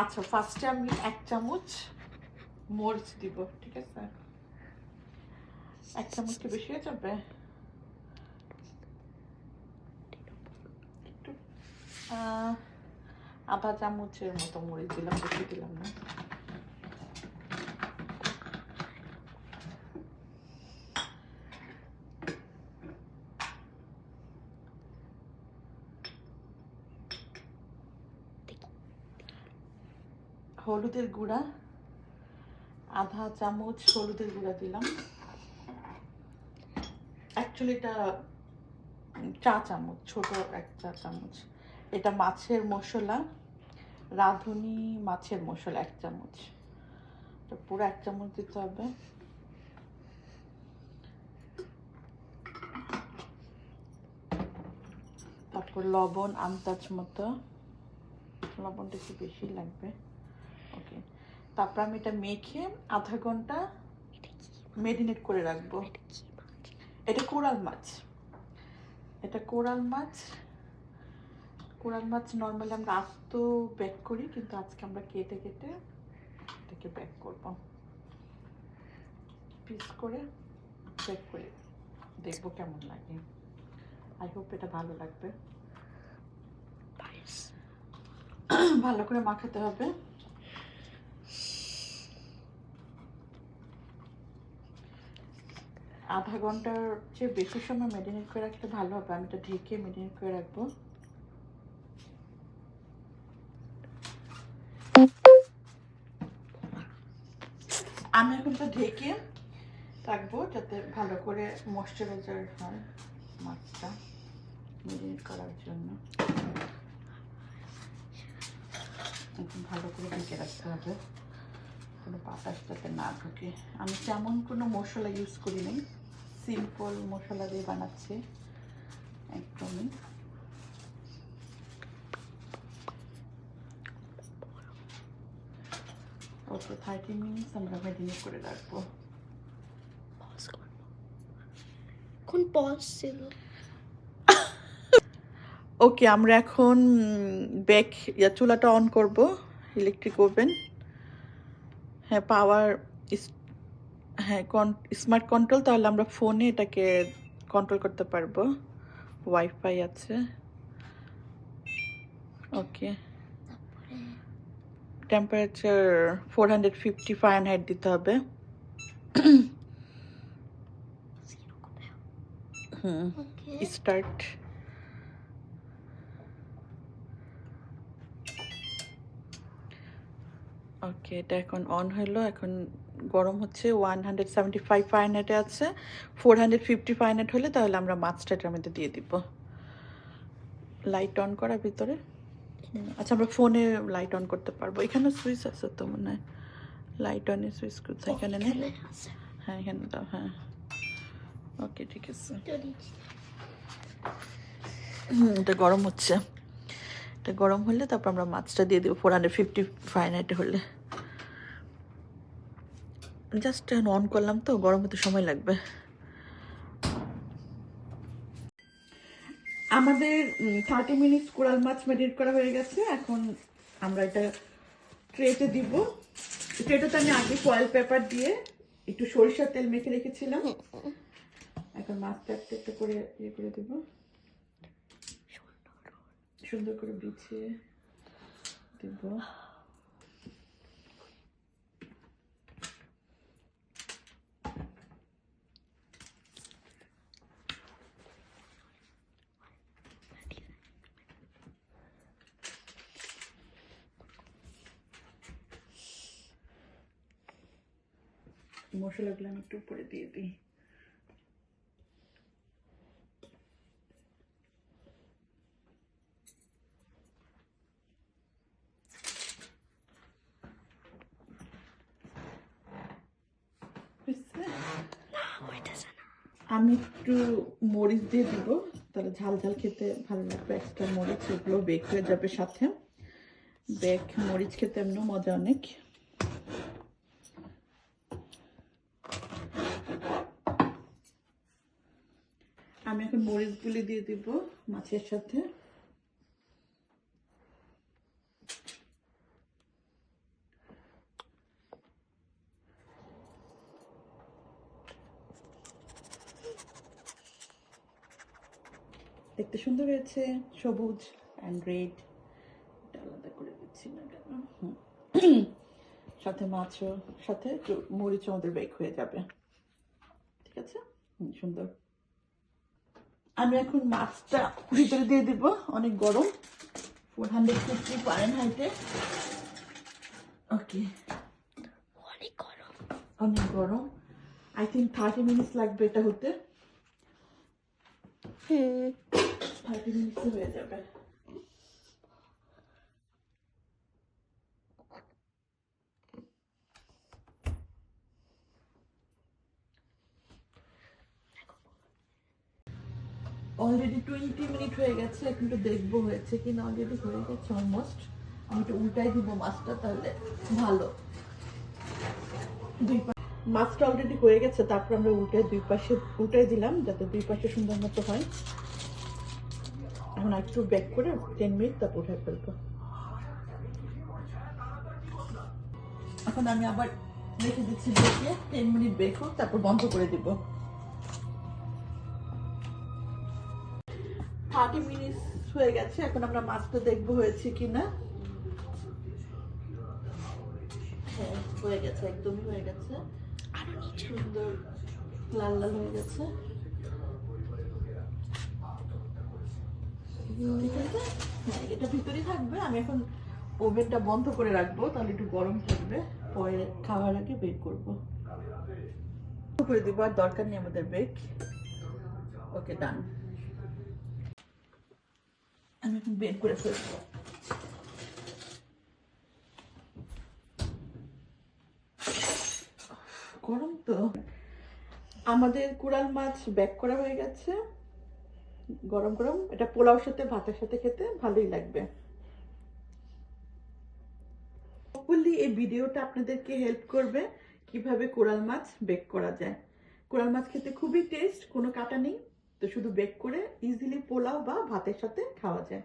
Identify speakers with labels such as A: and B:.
A: আচ্ছা, ফার্স্টে আমি 1 চামচ মরিচ দিব, ঠিক আছে? 1 চামচ কি বেশি হয়ে যাবে? একটু আধা চামচের মতো মরিচ দিলাম, বেশি দিলাম না। হলুদের গুঁড়া আধা চামচ হলুদের গুঁড়া দিলাম। অ্যাকচুয়ালি এটা চা চামচ, ছোট 1 চা চামচ। এটা মাছের মশলা, রাঁধুনি মাছের মশলা 1 চামচ। এটা পুরো 1 চামচ দিতে হবে। তারপর লবণ আন্দাজ মতো, লবণটা একটু বেশি লাগবে। ওকে, তারপর আমি এটা মেখে আধা ঘন্টা মেরিনেট করে রাখবো। এটা কোরাল মাছ, এটা কোরাল মাছ। কোরাল মাছ নর্মালি আমরা আস্ত বেক করি, কিন্তু আজকে আমরা কেটে কেটে এটাকে বেক করবো, পিস করে বেক করে দেখবো কেমন লাগে। আই হোপ এটা ভালো লাগবে। ভালো করে মাখাতে হবে। আধা ঘন্টার চেয়ে বেশি সময় মেরিনেট করে রাখলে ভালো হবে। আমি এটা ঢেকে মেরিনেট করে রাখবো। আমি এখন তো ঢেকে রাখবো যাতে ভালো করে ময়েশ্চারাইজার হয় মাছটা মেরিনেট করার জন্য। এখন ভালো করে ঢেকে রাখতে হবে, কোনো বাতাস যাতে না ঢুকে। আমি তেমন কোনো মশলা ইউজ করি নাই, সিম্পল মশলা দিয়ে বানাচ্ছি একদমই। ওকে, 30 মিনিটস আমরা মেরিনেট করে রাখবো।
B: কোন পজ ছিল?
A: ওকে, আমরা এখন বেক চুলাটা অন করব, ইলেকট্রিক ওভেন। হ্যাঁ, পাওয়ার, হ্যাঁ স্মার্ট কন্ট্রোল, তাহলে আমরা ফোনে এটাকে কন্ট্রোল করতে পারবো, ওয়াইফাই আছে। ওকে, টেম্পারেচার 450 ফারেনহাইট দিতে হবে। স্টার্ট। ওকে, এটা এখন অন হলো, এখন গরম হচ্ছে। 175 ফারেনহাইটে আছে, 450 ফারেনহাইট হলে তাহলে আমরা মাছটা এটার মধ্যে দিয়ে দিব। লাইট অন করা ভিতরে। আচ্ছা, আমরা ফোনে লাইট অন করতে পারবো। এখানে সুইচ আছে তো মনে হয়, লাইট অনের সুইচ কোথায়? এখানে নেই? হ্যাঁ, এখানে দাও। হ্যাঁ, ওকে, ঠিক আছে। এটা গরম হচ্ছে, এটা গরম হলে তারপর আমরা মাছটা দিয়ে দেবো 450 ফারেনহাইট হলে। জাস্ট অন করলাম তো, গরম হতে সময় লাগবে। আমাদের 30 মিনিটস কোরাল মাছ মেরিনেট করা হয়ে গেছে। এখন আমরা এটা ট্রেতে দিব। ট্রেটাতে আমি আগে ফয়েল পেপার দিয়ে একটু সরিষার তেল মেখে রেখেছিলাম। এখন মাছটা একটা একটা করে ইয়ে করে দেব, সুন্দর করে বিছিয়ে দেব। মশলাগুলো আমি একটু উপরে দিয়ে দিই। আমি একটু মরিচ দিয়ে দিব, তাহলে ঝাল ঝাল খেতে ভালো লাগবে। এক্সট্রা মরিচ, এগুলো বেক হয়ে যাবে সাথে। বেক মরিচ খেতে এমন মজা অনেক। আমি এখন মরিচগুলি দিয়ে দিব মাছের সাথে। দেখতে সুন্দর হয়েছে, সবুজ অ্যান্ড রেড। এটা আলাদা করে দিচ্ছি না কেন? সাথে মাছও, সাথে একটু মরিচ আমাদের বেক হয়ে যাবে। ঠিক আছে, সুন্দর। আমি এখন মাছটা ভিতরে দিয়ে দিব, অনেক গরম, 450 ফারেনহাইটে। ওকে,
B: অনেক গরম।
A: অনেক গরম। আই থিঙ্ক 30 মিনিটস লাগবে এটা হতে। 30 মিনিটসে হয়ে যাবে। অলরেডি 20 মিনিট হয়ে গেছে, এখন একটু দেখবো হয়েছে কিনা। অলরেডি হয়ে গেছে অলমোস্ট। আমি একটু উল্টাই দিব মাছটা, তাহলে ভালো। মাছটা অলরেডি হয়ে গেছে, তারপর আমরা দুই পাশে উল্টাই দিলাম, যাতে দুই পাশে সুন্দর মতো হয়। এখন একটু ব্যাক করে 10 মিনিট তারপর উঠে ফেলবো। এখন আমি আবার রেখে দিচ্ছি বেকে, 10 মিনিট বেক হোক, তারপর বন্ধ করে দিব। 30 মিনিট হয়ে গেছে, এখন আমরা মাছটা দেখবো হয়েছে কিনা। হ্যাঁ, হয়ে গেছে, একদমই হয়ে গেছে।
B: আরো নিচে
A: সুন্দর লাল লাল হয়ে গেছে। ঠিক আছে, হ্যাঁ, এটা ভিতরেই থাকবে। আমি এখন ওভেনটা বন্ধ করে রাখবো, তাহলে একটু গরম থাকবে, পরে খাওয়ার আগে বেক করবো। করে দিব, আর দরকার নেই আমাদের বেক। ওকে, ডান। আমি এখন বেক করে ফেলবো। গরম তো। আমাদের কুড়াল মাছ বেক করা হয়ে গেছে, গরম গরম। এটা পোলাওর সাথে, ভাতের সাথে খেতে ভালোই লাগবে। হোপফুলি এই ভিডিওটা আপনাদেরকে হেল্প করবে কিভাবে কোরাল মাছ বেক করা যায়। কোরাল মাছ খেতে খুবই টেস্ট, কোনো কাটা নেই, তো শুধু বেক করে ইজিলি পোলাও বা ভাতের সাথে খাওয়া যায়।